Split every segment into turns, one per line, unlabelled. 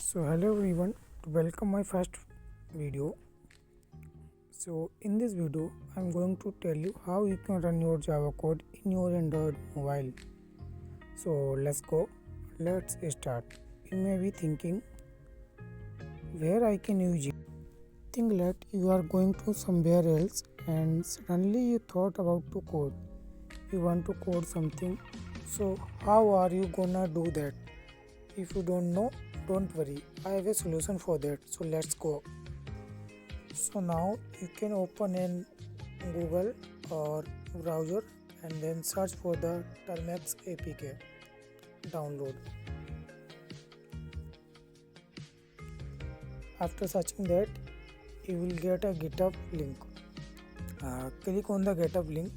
So hello everyone, welcome my first video. So in this video I'm going to tell you how you can run your Java code in your Android mobile. So let's start. You may be thinking where I can use it. Think that you are going to somewhere else and suddenly you thought about to code. You want to code something. So how are you gonna do that? If you don't know, don't worry, I have a solution for that. So let's go. So now you can open in Google or browser and then search for the Termux APK. Download. After searching that, you will get a GitHub link. Click on the GitHub link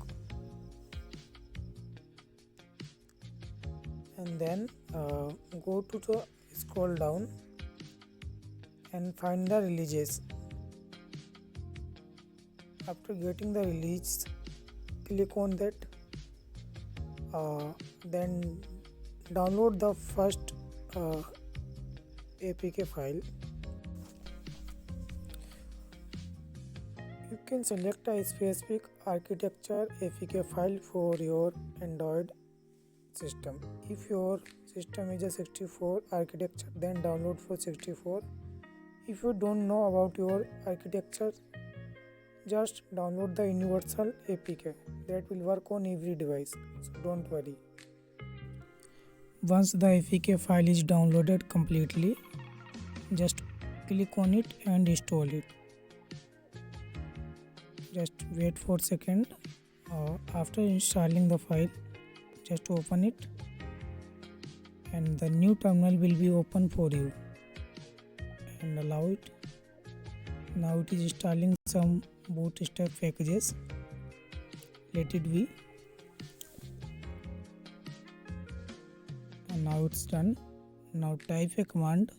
and then go to the scroll down and find the releases. After getting the release, click on that, then download the first APK file. You can select a specific architecture APK file for your Android system. If your system is a 64 architecture, then download for 64. If you don't know about your architecture, just download the universal APK that will work on every device, so don't worry. Once the APK file is downloaded completely, just click on it and install it. Just wait for a second. After installing the file, just open it and the new terminal will be open for you and allow it. Now it is installing some bootstrap packages. Let it be. And now it's done. Now type a command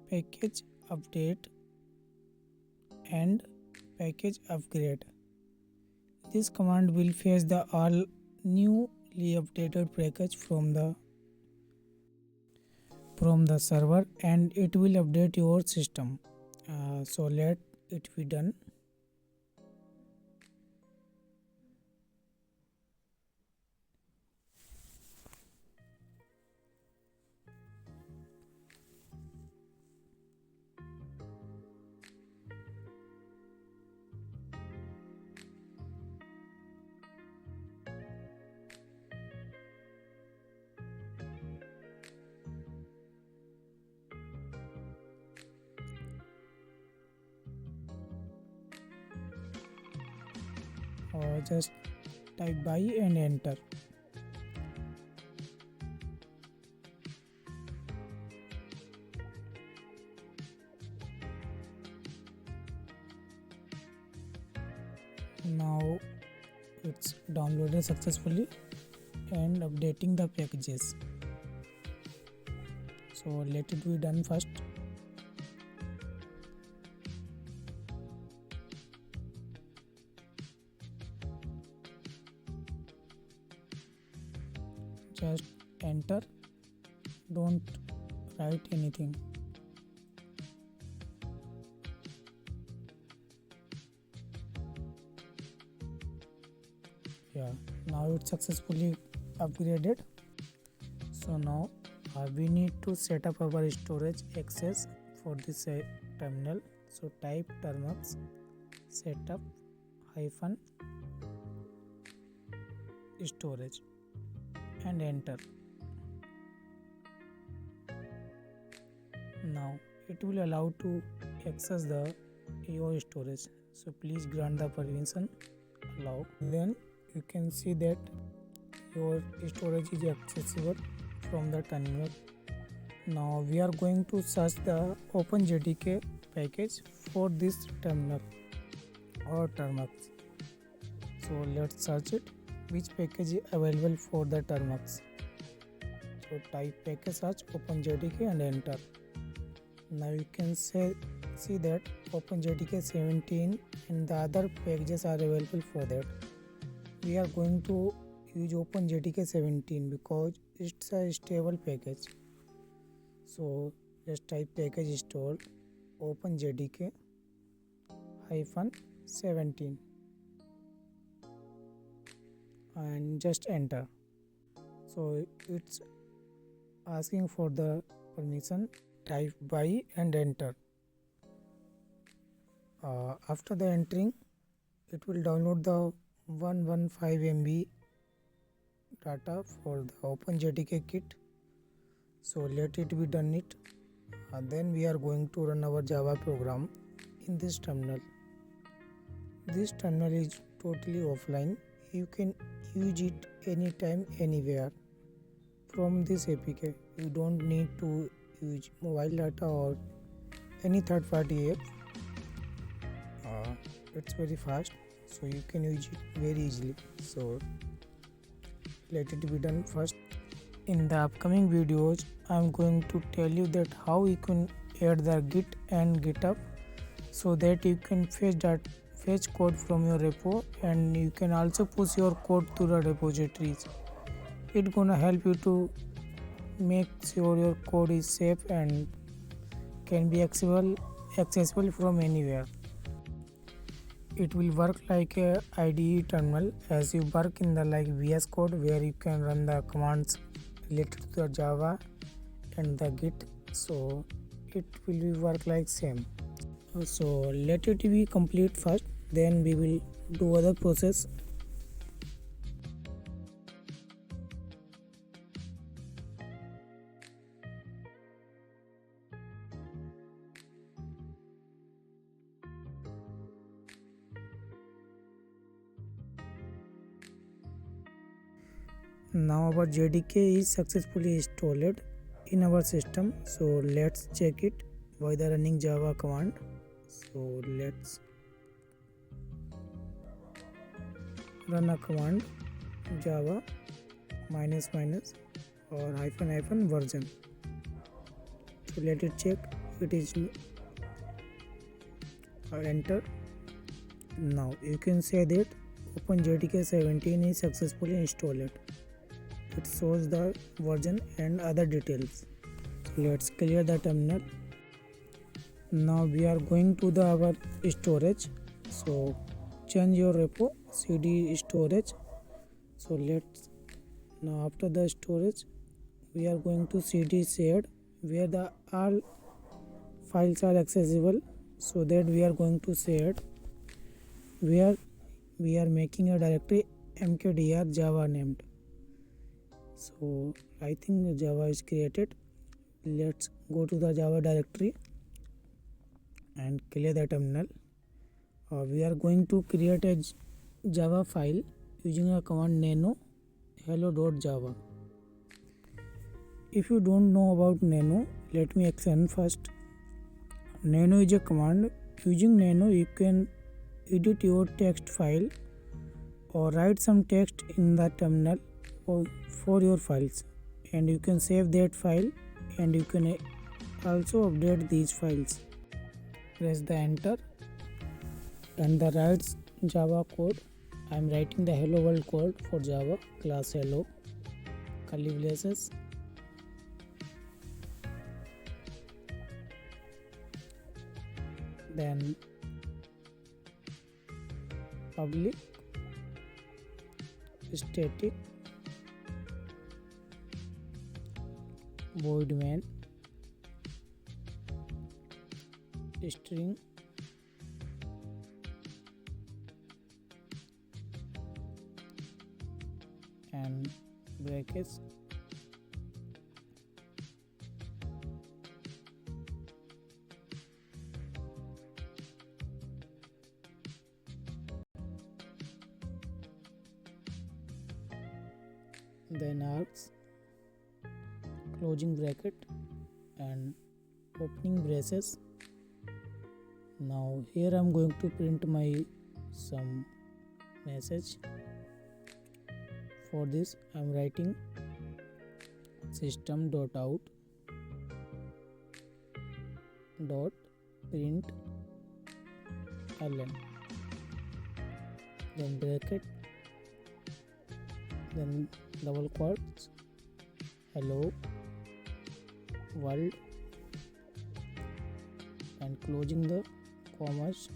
package update and package upgrade. This command will fetch the all newly updated package from the server and it will update your system. So let it be done. Or just type buy and enter. Now it's downloaded successfully and updating the packages. So let it be done first. Just enter, don't write anything. Yeah, now it's successfully upgraded. So now we need to set up our storage access for this terminal. So type termux setup hyphen storage and enter. Now it will allow to access your storage, so please grant the permission, allow. Then you can see that your storage is accessible from the terminal. Now we are going to search the OpenJDK package for this terminal or Termux. So let's search it. Which package is available for the Termux? So type package search OpenJDK and enter. Now you can see that OpenJDK 17 and the other packages are available for that. We are going to use OpenJDK 17 because it's a stable package. So just type package install, open jdk -17 and just enter. So it's asking for the permission, type by and enter. After the entering, it will download the 115 MB data for the OpenJDK kit. So let it be done it. Then we are going to run our Java program in this terminal. This terminal is totally offline. You can use it anytime, anywhere from this APK. You don't need to use mobile data or any third-party app. It's very fast, so you can use it very easily. So let it be done first. In the upcoming videos, I'm going to tell you that how you can add the Git and GitHub so that you can fetch code from your repo, and you can also push your code to the repositories. It's gonna help you to make sure your code is safe and can be accessible from anywhere. It will work like a IDE terminal as you work in the VS Code, where you can run the commands related to the Java and the Git. So it will work like same. So let it be complete first, then we will do other process. Now our JDK is successfully installed in our system. So let's check it by the running Java command. So let's run a command Java - or -- version. So let it check it is enter. Now you can say that OpenJDK 17 is successfully installed. It shows the version and other details. So let's clear the terminal. Now we are going to our storage. So change your repo cd storage. So let's now after the storage we are going to cd shared, where the all files are accessible. So that we are going to shared, where we are making a directory mkdir java named. So I think Java is created. Let's go to the Java directory and clear the terminal. We are going to create a Java file using a command nano hello.java. If you don't know about nano, let me explain first. Nano is a command. Using nano you can edit your text file or write some text in the terminal for your files, and you can save that file, and you can also update these files. Press the enter and the write Java code. I am writing the hello world code for Java class hello curly braces. Then public static void main string and brackets. Then arcs, closing bracket and opening braces. Now here I am going to print my some message. For this I am writing system.out .println, then bracket, then double quotes, hello world and closing the commas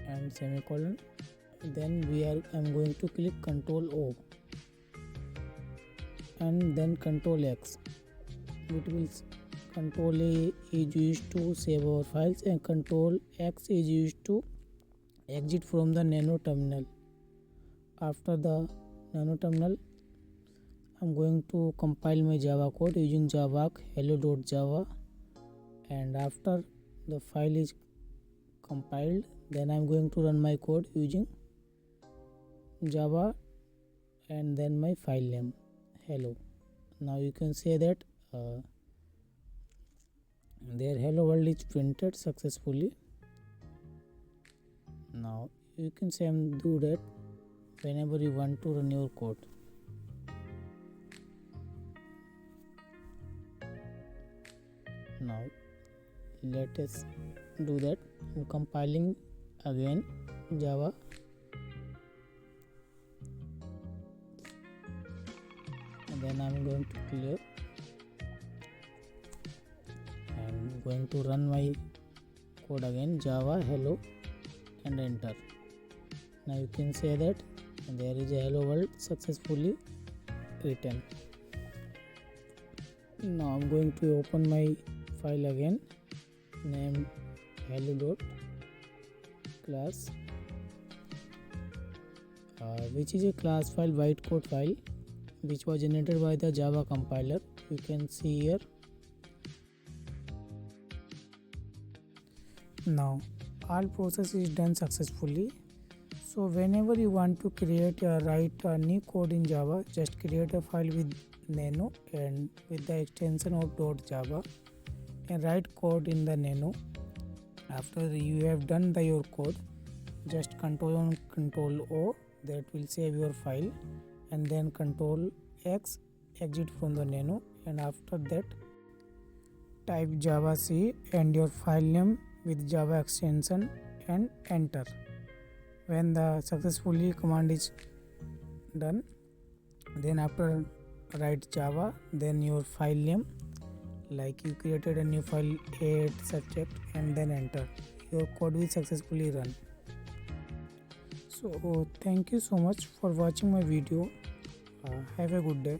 and semicolon. Then I'm going to click Ctrl O and then Ctrl X. It will Ctrl A is used to save our files and Ctrl X is used to exit from the nano terminal. After the nano terminal, I'm going to compile my Java code using java hello.java, and after the file is compiled, then I'm going to run my code using Java and then my file name hello. Now you can say that their hello world is printed successfully. Now you can say do that whenever you want to run your code. Now let us do that. I'm compiling again Java. And then I'm going to clear and going to run my code again Java hello and enter. Now you can say that there is a hello world successfully written. Now I'm going to open my file again, named hello.class, which is a class file, bytecode file, which was generated by the Java compiler. You can see here. Now all process is done successfully. So whenever you want to write a new code in Java, just create a file with nano and with the extension of .java and write code in the nano. After you have done your code, just Ctrl O, that will save your file, and then Ctrl X, exit from the nano, and after that type Java C and your file name with Java extension and enter. When the successfully command is done, then after write Java, then your file name, like you created a new file 8 subject, and then enter. Your code will successfully run. So thank you so much for watching my video. Have a good day.